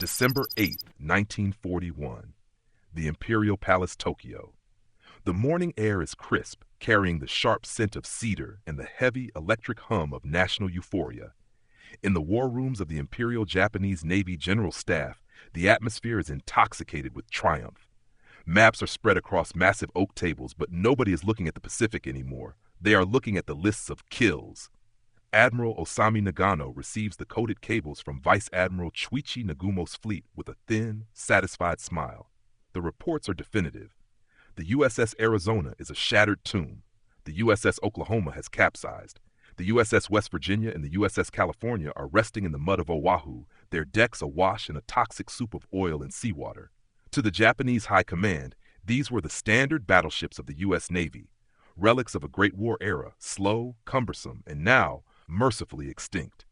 December 8, 1941. The Imperial Palace, Tokyo. The morning air is crisp, carrying the sharp scent of cedar and the heavy electric hum of national euphoria. In the war rooms of the Imperial Japanese Navy General Staff, the atmosphere is intoxicated with triumph. Maps are spread across massive oak tables, but nobody is looking at the Pacific anymore. They are looking at the lists of kills. Admiral Osami Nagano receives the coded cables from Vice Admiral Chuichi Nagumo's fleet with a thin, satisfied smile. The reports are definitive. The USS Arizona is a shattered tomb. The USS Oklahoma has capsized. The USS West Virginia and the USS California are resting in the mud of Oahu, their decks awash in a toxic soup of oil and seawater. To the Japanese High Command, these were the standard battleships of the U.S. Navy, relics of a Great War era, slow, cumbersome, and now mercifully extinct.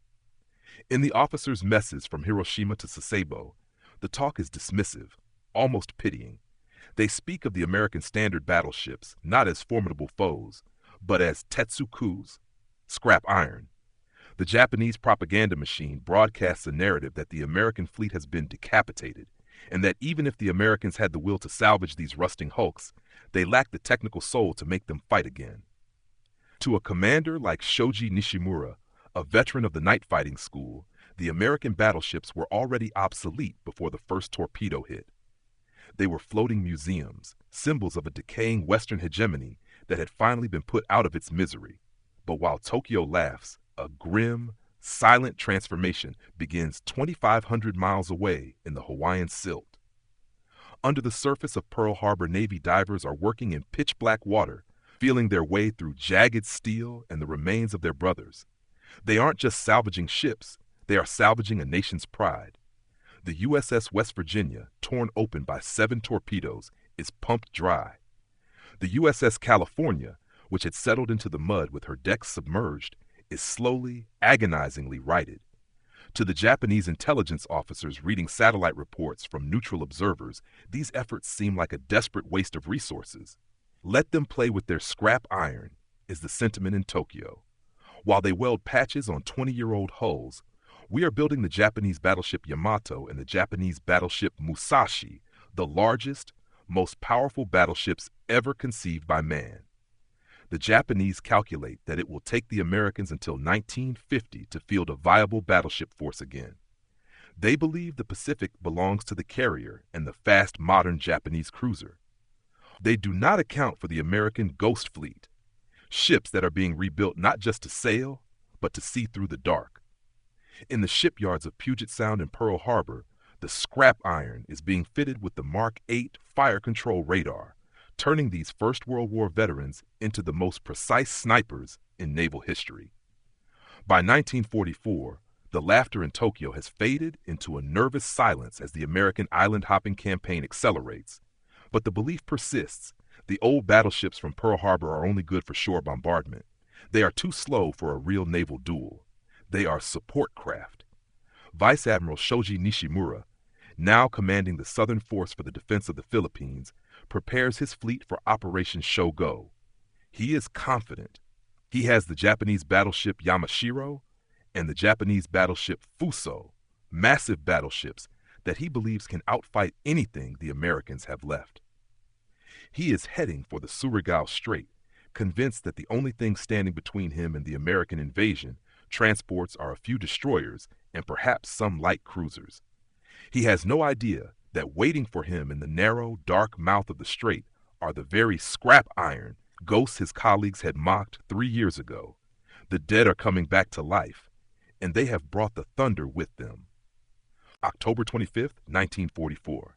In the officers' messes from Hiroshima to Sasebo, the talk is dismissive, almost pitying. They speak of the American standard battleships not as formidable foes, but as tetsukus, scrap iron. The Japanese propaganda machine broadcasts a narrative that the American fleet has been decapitated, and that even if the Americans had the will to salvage these rusting hulks, they lack the technical soul to make them fight again. To a commander like Shoji Nishimura, a veteran of the night fighting school, the American battleships were already obsolete before the first torpedo hit. They were floating museums, symbols of a decaying Western hegemony that had finally been put out of its misery. But while Tokyo laughs, a grim, silent transformation begins 2,500 miles away in the Hawaiian Silt. Under the surface of Pearl Harbor, Navy divers are working in pitch-black water, feeling their way through jagged steel and the remains of their brothers. They aren't just salvaging ships, they are salvaging a nation's pride. The USS West Virginia, torn open by 7 torpedoes, is pumped dry. The USS California, which had settled into the mud with her decks submerged, is slowly, agonizingly righted. To the Japanese intelligence officers reading satellite reports from neutral observers, these efforts seem like a desperate waste of resources. Let them play with their scrap iron, is the sentiment in Tokyo. While they weld patches on 20-year-old hulls, we are building the Japanese battleship Yamato and the Japanese battleship Musashi, the largest, most powerful battleships ever conceived by man. The Japanese calculate that it will take the Americans until 1950 to field a viable battleship force again. They believe the Pacific belongs to the carrier and the fast modern Japanese cruiser. They do not account for the American Ghost Fleet, ships that are being rebuilt not just to sail, but to see through the dark. In the shipyards of Puget Sound and Pearl Harbor, the scrap iron is being fitted with the Mark 8 fire control radar, turning these First World War veterans into the most precise snipers in naval history. By 1944, the laughter in Tokyo has faded into a nervous silence as the American island-hopping campaign accelerates. But the belief persists. The old battleships from Pearl Harbor are only good for shore bombardment. They are too slow for a real naval duel. They are support craft. Vice Admiral Shoji Nishimura, now commanding the Southern Force for the defense of the Philippines, prepares his fleet for Operation Shogo. He is confident. He has the Japanese battleship Yamashiro and the Japanese battleship Fuso, massive battleships that he believes can outfight anything the Americans have left. He is heading for the Surigao Strait, convinced that the only thing standing between him and the American invasion transports are a few destroyers and perhaps some light cruisers. He has no idea that waiting for him in the narrow, dark mouth of the strait are the very scrap iron ghosts his colleagues had mocked 3 years ago. The dead are coming back to life, and they have brought the thunder with them. October 25, 1944.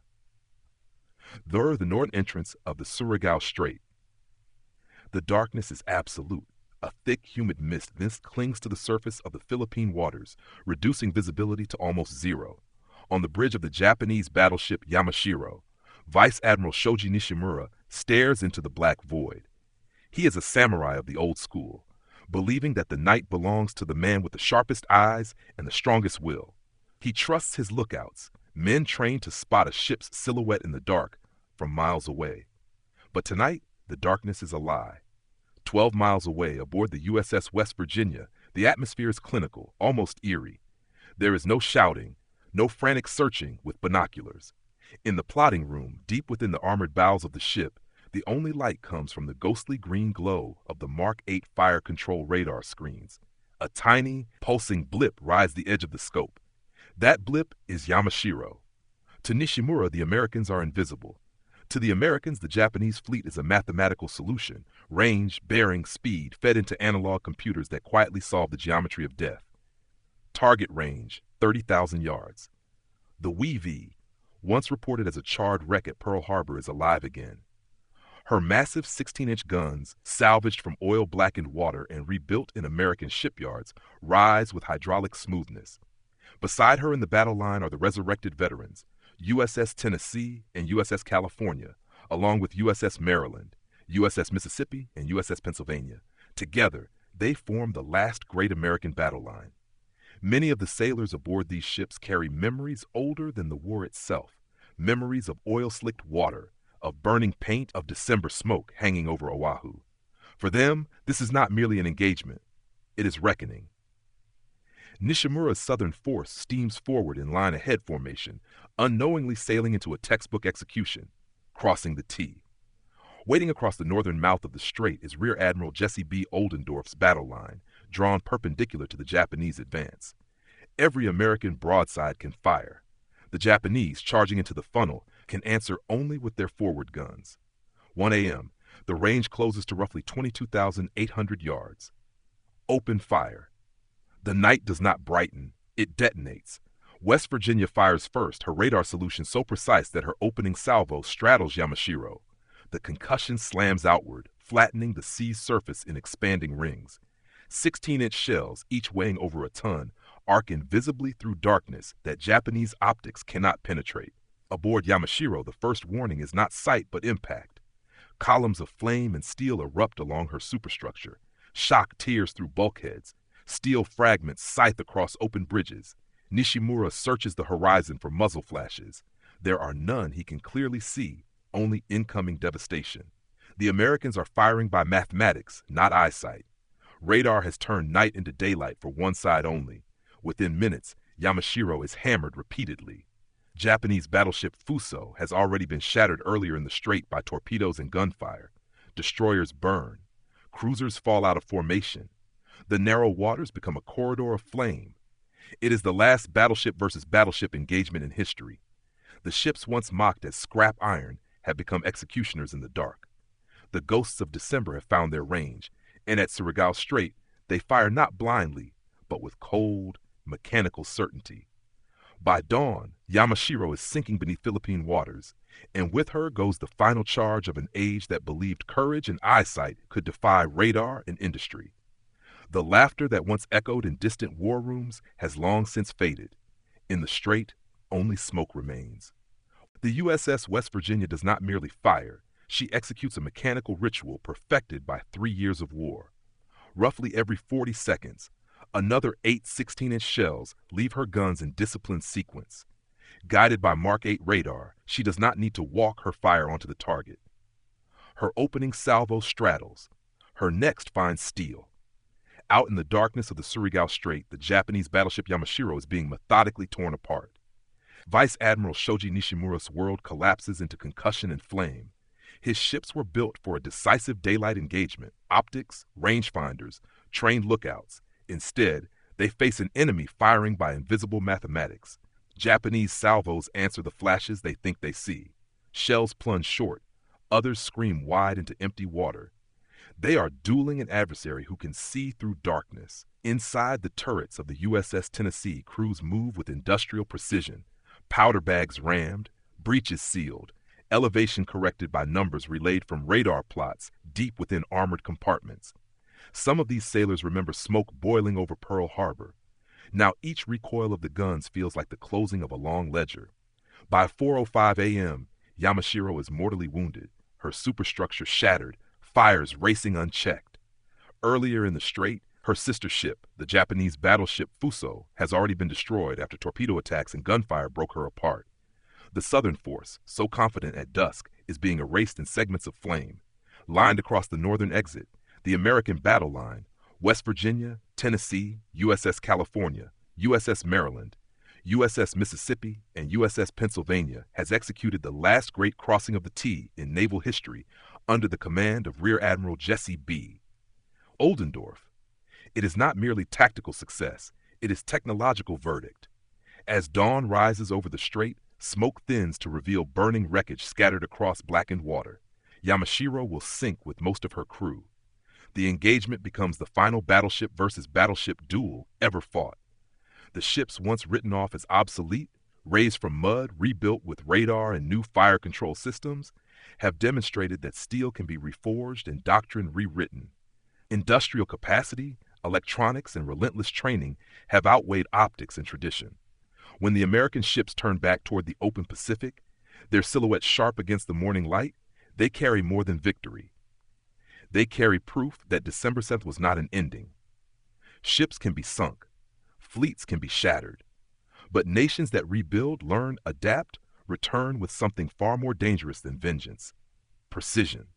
The northern entrance of the Surigao Strait. The darkness is absolute. A thick, humid mist clings to the surface of the Philippine waters, reducing visibility to almost zero. On the bridge of the Japanese battleship Yamashiro, Vice Admiral Shoji Nishimura stares into the black void. He is a samurai of the old school, believing that the night belongs to the man with the sharpest eyes and the strongest will. He trusts his lookouts, men trained to spot a ship's silhouette in the dark from miles away. But tonight, the darkness is a lie. 12 miles away, aboard the USS West Virginia, the atmosphere is clinical, almost eerie. There is no shouting, No frantic searching with binoculars. In the plotting room, deep within the armored bowels of the ship, the only light comes from the ghostly green glow of the Mark 8 fire control radar screens. A tiny, pulsing blip rides the edge of the scope. That blip is Yamashiro. To Nishimura, the Americans are invisible. To the Americans, the Japanese fleet is a mathematical solution, range, bearing, speed, fed into analog computers that quietly solve the geometry of death. Target range, 30,000 yards. The WV, once reported as a charred wreck at Pearl Harbor, is alive again. Her massive 16-inch guns, salvaged from oil-blackened water and rebuilt in American shipyards, rise with hydraulic smoothness. Beside her in the battle line are the resurrected veterans, USS Tennessee and USS California, along with USS Maryland, USS Mississippi, and USS Pennsylvania. Together, they form the last great American battle line. Many of the sailors aboard these ships carry memories older than the war itself, memories of oil-slicked water, of burning paint, of December smoke hanging over Oahu. For them, this is not merely an engagement. It is reckoning. Nishimura's southern force steams forward in line-ahead formation, unknowingly sailing into a textbook execution, crossing the T. Waiting across the northern mouth of the strait is Rear Admiral Jesse B. Oldendorf's battle line, drawn perpendicular to the Japanese advance. Every American broadside can fire. The Japanese, charging into the funnel, can answer only with their forward guns. 1 a.m., the range closes to roughly 22,800 yards. Open fire. The night does not brighten, it detonates. West Virginia fires first, her radar solution so precise that her opening salvo straddles Yamashiro. The concussion slams outward, flattening the sea's surface in expanding rings. 16-inch shells, each weighing over a ton, arc invisibly through darkness that Japanese optics cannot penetrate. Aboard Yamashiro, the first warning is not sight but impact. Columns of flame and steel erupt along her superstructure. Shock tears through bulkheads. Steel fragments scythe across open bridges. Nishimura searches the horizon for muzzle flashes. There are none he can clearly see, only incoming devastation. The Americans are firing by mathematics, not eyesight. Radar has turned night into daylight for one side only. Within minutes, Yamashiro is hammered repeatedly. Japanese battleship Fuso has already been shattered earlier in the strait by torpedoes and gunfire. Destroyers burn. Cruisers fall out of formation. The narrow waters become a corridor of flame. It is the last battleship versus battleship engagement in history. The ships once mocked as scrap iron have become executioners in the dark. The ghosts of December have found their range, and at Surigao Strait, they fire not blindly, but with cold, mechanical certainty. By dawn, Yamashiro is sinking beneath Philippine waters, and with her goes the final charge of an age that believed courage and eyesight could defy radar and industry. The laughter that once echoed in distant war rooms has long since faded. In the strait, only smoke remains. The USS West Virginia does not merely fire, she executes a mechanical ritual perfected by 3 years of war. Roughly every 40 seconds, another 8 16-inch shells leave her guns in disciplined sequence. Guided by Mark 8 radar, she does not need to walk her fire onto the target. Her opening salvo straddles. Her next finds steel. Out in the darkness of the Surigao Strait, the Japanese battleship Yamashiro is being methodically torn apart. Vice Admiral Shoji Nishimura's world collapses into concussion and flame. His ships were built for a decisive daylight engagement, optics, rangefinders, trained lookouts. Instead, they face an enemy firing by invisible mathematics. Japanese salvos answer the flashes they think they see. Shells plunge short. Others scream wide into empty water. They are dueling an adversary who can see through darkness. Inside the turrets of the USS Tennessee, crews move with industrial precision. Powder bags rammed, breaches sealed, elevation corrected by numbers relayed from radar plots deep within armored compartments. Some of these sailors remember smoke boiling over Pearl Harbor. Now each recoil of the guns feels like the closing of a long ledger. By 4:05 a.m., Yamashiro is mortally wounded, her superstructure shattered, fires racing unchecked. Earlier in the strait, her sister ship, the Japanese battleship Fuso, has already been destroyed after torpedo attacks and gunfire broke her apart. The southern force, so confident at dusk, is being erased in segments of flame. Lined across the northern exit, the American battle line, West Virginia, Tennessee, USS California, USS Maryland, USS Mississippi and USS Pennsylvania has executed the last great crossing of the T in naval history under the command of Rear Admiral Jesse B. Oldendorf. It is not merely tactical success, it is technological verdict. As dawn rises over the strait, smoke thins to reveal burning wreckage scattered across blackened water. Yamashiro will sink with most of her crew. The engagement becomes the final battleship versus battleship duel ever fought. The ships once written off as obsolete, raised from mud, rebuilt with radar and new fire control systems, have demonstrated that steel can be reforged and doctrine rewritten. Industrial capacity, electronics, and relentless training have outweighed optics and tradition. When the American ships turn back toward the open Pacific, their silhouettes sharp against the morning light, they carry more than victory. They carry proof that December 7th was not an ending. Ships can be sunk. Fleets can be shattered. But nations that rebuild, learn, adapt, return with something far more dangerous than vengeance: precision.